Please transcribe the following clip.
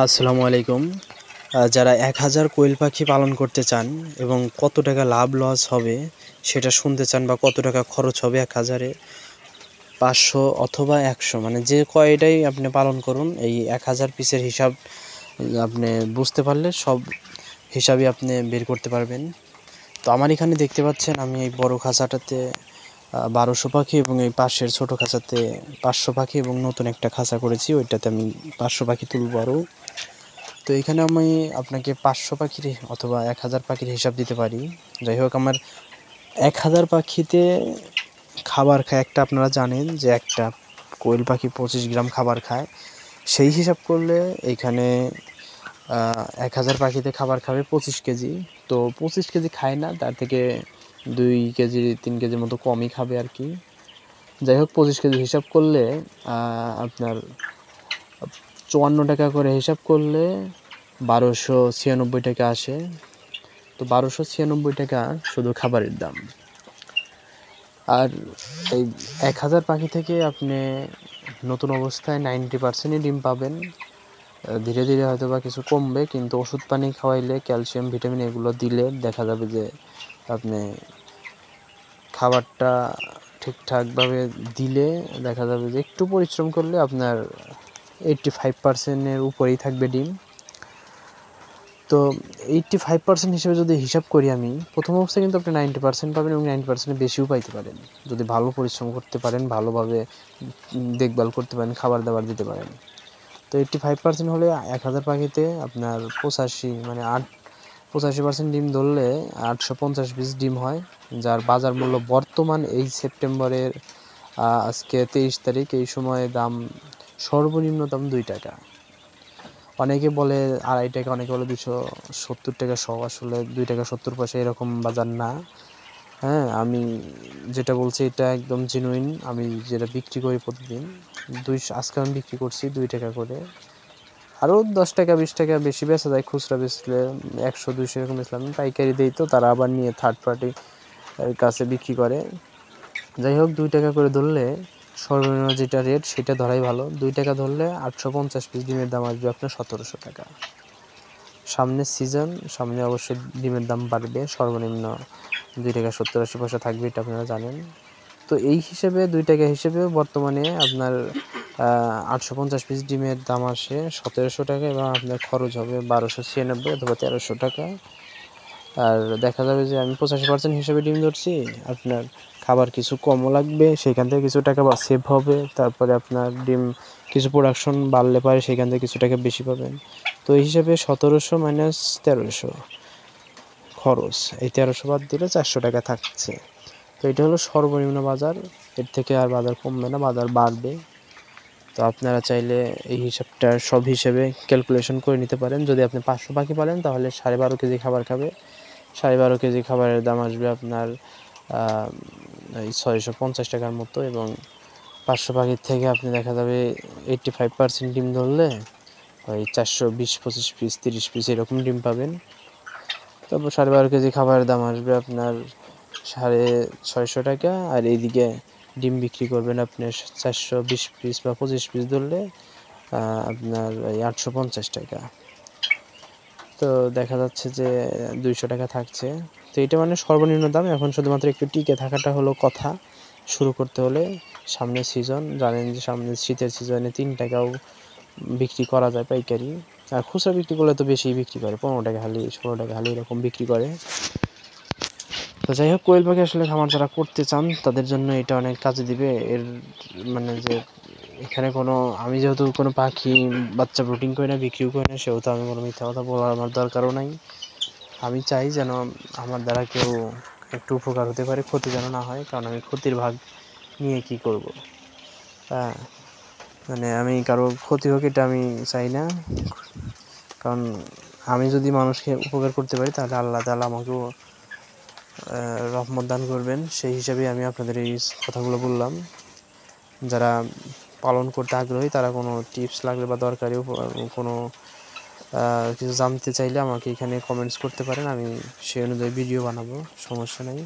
আসসালামু আলাইকুম। যারা ১,০০০ কোয়েল পাখি পালন করতে চান এবং কত টাকা লাভ লস হবে সেটা শুনতে চান বা কত টাকা খরচ হবে ১,০০০-এ ৫০০ অথবা ১০০ মানে যে কয়টাই আপনি পালন করুন, এই ১,০০০ পিসের হিসাব আপনি বুঝতে পারলে সব হিসাবই আপনি বের করতে পারবেন। তো আমার এখানে দেখতে পাচ্ছেন আমি এই বড় খাঁচাটাতে ১২০০ পাখি এবং এই পাশের ছোট খাঁচাতে ৫০০ পাখি এবং নতুন একটা খাঁচা করেছি, ওইটাতে আমি ৫০০ পাখি তুলব আরও। তো এখানে আমি আপনাকে ৫০০ পাখির অথবা ১,০০০ পাখির হিসাব দিতে পারি। যাই হোক, আমার ১,০০০ পাখিতে খাবার খায় একটা, আপনারা জানেন যে একটা কোয়েল পাখি ২৫ গ্রাম খাবার খায়। সেই হিসাব করলে এইখানে ১,০০০ পাখিতে খাবার খাবে ২৫ কেজি। তো ২৫ কেজি খায় না, তার থেকে ২ কেজি ৩ কেজির মতো কমই খাবে আর কি। যাই হোক, ২৫ কেজি হিসাব করলে আপনার ৫৪ টাকা করে হিসাব করলে ১২৯৬ টাকা আসে। তো ১২৯৬ টাকা শুধু খাবারের দাম। আর এই ১,০০০ পাখি থেকে আপনি নতুন অবস্থায় 90%ই ডিম পাবেন। ধীরে ধীরে হয়তো বা কিছু কমবে, কিন্তু ওষুধ পানি খাওয়াইলে, ক্যালসিয়াম ভিটামিন এগুলো দিলে দেখা যাবে যে আপনি খাবারটা ঠিকঠাকভাবে দিলে দেখা যাবে যে একটু পরিশ্রম করলে আপনার 85%-এর উপরেই থাকবে ডিম। তো 85% হিসেবে যদি হিসাব করি আমি, প্রথম অবস্থায় কিন্তু আপনি 90% পাবেন এবং 90%-এর বেশিও পাইতে পারেন যদি ভালো পরিশ্রম করতে পারেন, ভালোভাবে দেখভাল করতে পারেন, খাবার দাবার দিতে পারেন। তো 85% হলে ১,০০০ পাখিতে আপনার ৮৫ মানে ৮৫% ডিম ধরলে ৮৫০ পিস ডিম হয়, যার বাজার মূল্য বর্তমান এই সেপ্টেম্বরের আজকে ২৩ তারিখ, এই সময়ে দাম সর্বনিম্ন দাম ২ টাকা। অনেকে বলে ২.৫ টাকা, অনেকে বলে ২৭০ টাকা শ। আসলে ২ টাকা ৭০ পয়সা এরকম বাজার না। হ্যাঁ, আমি যেটা বলছি এটা একদম জেনুইন। আমি যেটা বিক্রি করি প্রতিদিন আজকে আমি বিক্রি করছি ২ টাকা করে। আরও ১০ টাকা ২০ টাকা বেশি বেচা যায়, খুচরা বেচলে ১০০ ২০০ এরকম বেচলাম। পাইকারি দেই, তো তারা আবার নিয়ে থার্ড পার্টি কাছে বিক্রি করে। যাই হোক, ২ টাকা করে ধরলে সর্বনিম্ন যেটা রেট সেটা ধরাই ভালো। ২ টাকা ধরলে ৮৫০ পিস ডিমের দাম আসবে আপনার ১৭০০ টাকা। সামনের সিজন, সামনে অবশ্যই ডিমের দাম বাড়বে, সর্বনিম্ন ২ টাকা ৭০-৮০ পয়সা থাকবে, এটা আপনারা জানেন। তো এই হিসেবে ২ টাকা হিসেবে বর্তমানে আপনার ৮৫০ পিস ডিমের দাম আসে ১৭০০ টাকা এবং আপনার খরচ হবে ১২৯৬ অথবা ১৩০০ টাকা। আর দেখা যাবে যে আমি ৮৫% হিসেবে ডিম ধরছি, আপনার খাবার কিছু কমও লাগবে, সেখান থেকে কিছু টাকা বা সেভ হবে। তারপরে আপনার ডিম কিছু প্রোডাকশন বাড়লে পারে, সেখান থেকে কিছু টাকা বেশি পাবেন। তো এই হিসাবে ১৭০০ মাইনাস ১৩০০ খরচ, এই ১৩০০ বাদ দিলে ৪০০ টাকা থাকছে। তো এটা হলো সর্বনিম্ন বাজার, এর থেকে আর বাজার কমবে না, বাজার বাড়বে। তো আপনারা চাইলে এই হিসাবটা সব হিসেবে ক্যালকুলেশন করে নিতে পারেন। যদি আপনি ৫০০ পাখি পালেন তাহলে ১২.৫ কেজি খাবার খাবে। ১২.৫ কেজি খাবারের দাম আসবে আপনার এই ৬৫০ টাকার মতো, এবং ৫০০ পাখির থেকে আপনি দেখা যাবে 85% ডিম ধরলে ওই ৪২০-২৫ পিস ৩০ পিস এরকম ডিম পাবেন। তারপর ১২.৫ কেজি খাবারের দাম আসবে আপনার ৬৫০ টাকা। আর এইদিকে ডিম বিক্রি করবেন আপনি ৪২০ পিস বা ২৫ পিস ধরলে আপনার এই ৮৫০ টাকা। তো দেখা যাচ্ছে যে ২০০ টাকা থাকছে। তো এটা মানে সর্বনিম্ন দাম। এখন শুধুমাত্র একটু টিকে থাকাটা হলো কথা। শুরু করতে হলে, সামনের সিজন জানেন যে সামনের শীতের সিজনে ৩ টাকাও বিক্রি করা যায় পাইকারি, আর খুচরা বিক্রি করলে তো বেশি বিক্রি করে, ১৫ টাকা হালি ১৬ টাকা হালি এরকম বিক্রি করে। তো যাই হোক, কোয়েল পাখি আসলে খামার যারা করতে চান তাদের জন্য এটা অনেক কাজে দিবে। এর মানে যে এখানে আমি যেহেতু কোনো পাখি বাচ্চা ব্রুডিং করি না, বিক্রিও করি না, সেহেতু আমি কোনো মিথ্যা কথা বলার আমার দরকারও নাই। আমি চাই যেন আমার দ্বারা কেউ একটু উপকার হতে পারে, ক্ষতি যেন না হয়, কারণ আমি ক্ষতির ভাগ নিয়ে কী করব। হ্যাঁ, মানে আমি কারো ক্ষতি হোক এটা আমি চাই না, কারণ আমি যদি মানুষকে উপকার করতে পারি তাহলে আল্লাহ তাআলা আমাকেও রহমত দান করবেন। সেই হিসাবে আমি আপনাদের এই কথাগুলো বললাম। যারা পালন করতে আগ্রহী তারা কোনো টিপস লাগলে বা দরকারি কোনো কিছু জানতে চাইলে আমাকে এখানে কমেন্টস করতে পারেন, আমি সেই অনুযায়ী ভিডিও বানাবো, সমস্যা নেই।